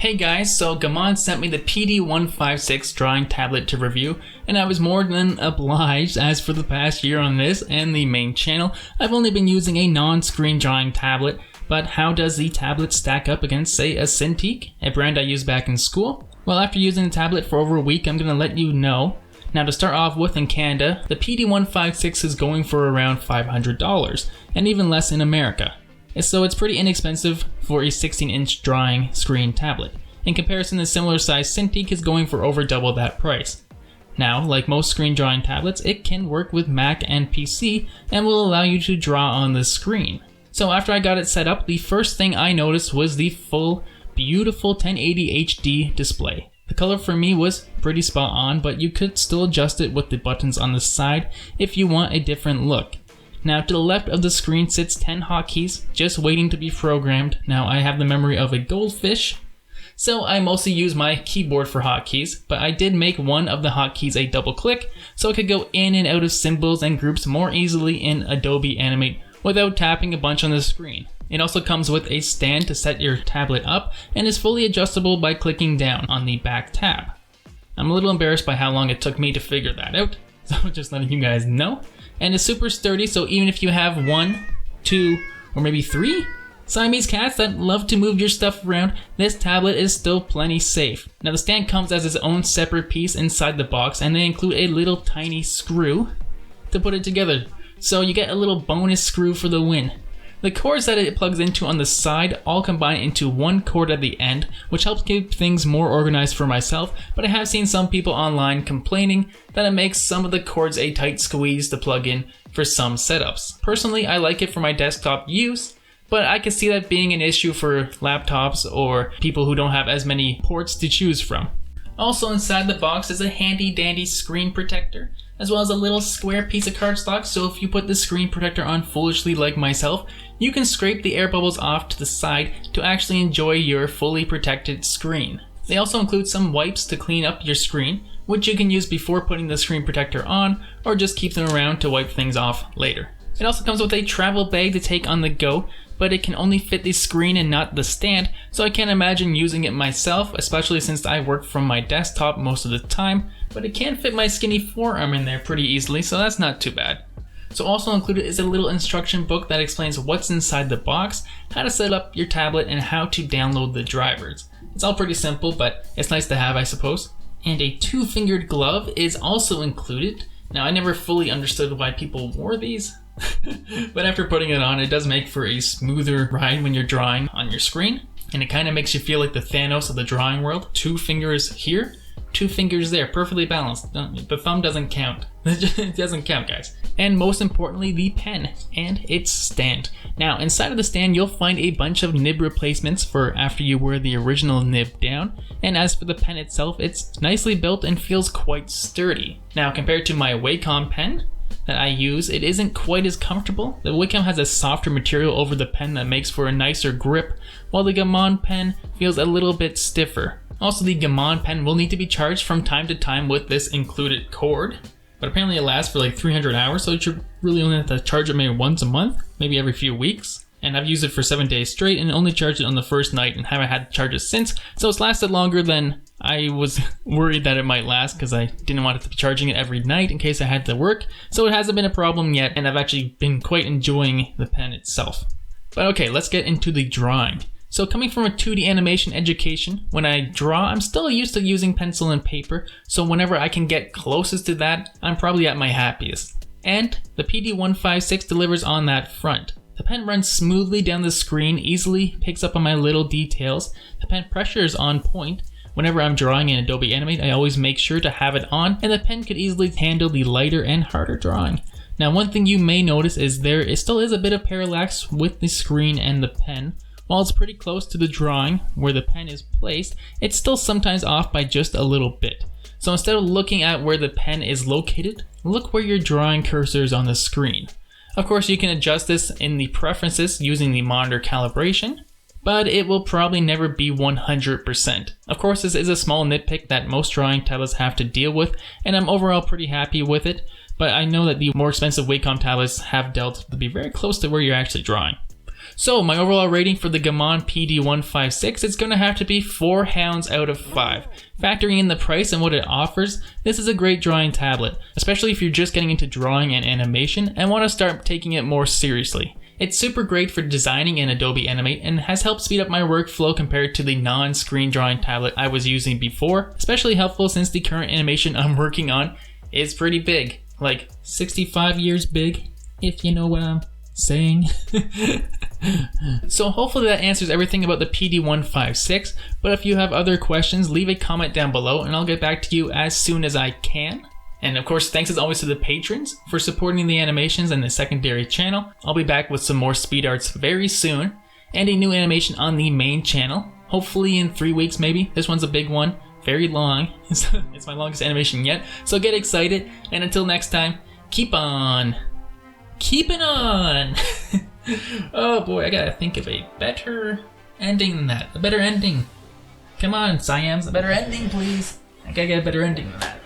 Hey guys, so GAOMON sent me the PD1560 drawing tablet to review, and I was more than obliged, as for the past year on this and the main channel, I've only been using a non-screen drawing tablet. But how does the tablet stack up against, say, a Cintiq, a brand I used back in school? Well, after using the tablet for over a week, I'm going to let you know. Now, to start off with, in Canada, the PD1560 is going for around $500, and even less in America. So it's pretty inexpensive for a 16-inch drawing screen tablet. In comparison, the similar size Cintiq is going for over double that price. Now, like most screen drawing tablets, it can work with Mac and PC and will allow you to draw on the screen. So after I got it set up, the first thing I noticed was the full, beautiful 1080 HD display. The color for me was pretty spot on, but you could still adjust it with the buttons on the side if you want a different look. Now, to the left of the screen sits 10 hotkeys, just waiting to be programmed. Now, I have the memory of a goldfish, so I mostly use my keyboard for hotkeys, but I did make one of the hotkeys a double click, so I could go in and out of symbols and groups more easily in Adobe Animate without tapping a bunch on the screen. It also comes with a stand to set your tablet up and is fully adjustable by clicking down on the back tab. I'm a little embarrassed by how long it took me to figure that out, so just letting you guys know. And it's super sturdy, so even if you have 1, 2, or maybe 3 Siamese cats that love to move your stuff around, this tablet is still plenty safe. Now, the stand comes as its own separate piece inside the box, and they include a little tiny screw to put it together. So you get a little bonus screw for the win. The cords that it plugs into on the side all combine into one cord at the end, which helps keep things more organized for myself, but I have seen some people online complaining that it makes some of the cords a tight squeeze to plug in for some setups. Personally, I like it for my desktop use, but I can see that being an issue for laptops or people who don't have as many ports to choose from. Also inside the box is a handy dandy screen protector, as well as a little square piece of cardstock, so if you put the screen protector on foolishly like myself, you can scrape the air bubbles off to the side to actually enjoy your fully protected screen. They also include some wipes to clean up your screen, which you can use before putting the screen protector on, or just keep them around to wipe things off later. It also comes with a travel bag to take on the go, but it can only fit the screen and not the stand, so I can't imagine using it myself, especially since I work from my desktop most of the time, but it can fit my skinny forearm in there pretty easily, so that's not too bad. So also included is a little instruction book that explains what's inside the box, how to set up your tablet, and how to download the drivers. It's all pretty simple, but it's nice to have, I suppose. And a 2-fingered glove is also included. Now, I never fully understood why people wore these, but after putting it on, it does make for a smoother ride when you're drawing on your screen, and it kind of makes you feel like the Thanos of the drawing world. 2 fingers here, 2 fingers there, perfectly balanced. The thumb doesn't count. It doesn't count, guys. And most importantly, the pen and its stand. Now, inside of the stand, you'll find a bunch of nib replacements for after you wear the original nib down. And as for the pen itself, it's nicely built and feels quite sturdy. Now, compared to my Wacom pen that I use, it isn't quite as comfortable. The Wacom has a softer material over the pen that makes for a nicer grip, while the GAOMON pen feels a little bit stiffer. Also, the GAOMON pen will need to be charged from time to time with this included cord, but apparently it lasts for like 300 hours, so you should really only have to charge it maybe once a month, maybe every few weeks. And I've used it for 7 days straight and only charged it on the first night and haven't had to charge it since, so it's lasted longer than I was worried that it might last, because I didn't want it to be charging it every night in case I had to work, so it hasn't been a problem yet, and I've actually been quite enjoying the pen itself. But okay, let's get into the drawing. So coming from a 2D animation education, when I draw, I'm still used to using pencil and paper, so whenever I can get closest to that, I'm probably at my happiest. And the PD1560 delivers on that front. The pen runs smoothly down the screen, easily picks up on my little details. The pen pressure is on point. Whenever I'm drawing in Adobe Animate, I always make sure to have it on, and the pen could easily handle the lighter and harder drawing. Now, one thing you may notice is there still is a bit of parallax with the screen and the pen. While it's pretty close to the drawing where the pen is placed, it's still sometimes off by just a little bit. So instead of looking at where the pen is located, look where your drawing cursor is on the screen. Of course, you can adjust this in the preferences using the monitor calibration, but it will probably never be 100%. Of course, this is a small nitpick that most drawing tablets have to deal with, and I'm overall pretty happy with it, but I know that the more expensive Wacom tablets have dealt to be very close to where you're actually drawing. So my overall rating for the GAOMON PD1560 is going to have to be 4 hounds out of 5. Factoring in the price and what it offers, this is a great drawing tablet, especially if you're just getting into drawing and animation and want to start taking it more seriously. It's super great for designing in Adobe Animate and has helped speed up my workflow compared to the non-screen drawing tablet I was using before, especially helpful since the current animation I'm working on is pretty big, like 65 years big, if you know what I'm saying. So hopefully that answers everything about the PD1560, but if you have other questions, leave a comment down below and I'll get back to you as soon as I can. And of course, thanks as always to the patrons for supporting the animations and the secondary channel. I'll be back with some more speed arts very soon, and a new animation on the main channel, hopefully in 3 weeks maybe. This one's a big one, very long. It's my longest animation yet, so get excited, and until next time, keep on keeping on. Oh boy, I gotta think of a better ending than that. A better ending. Come on, Siams, a better ending, please. I gotta get a better ending than that.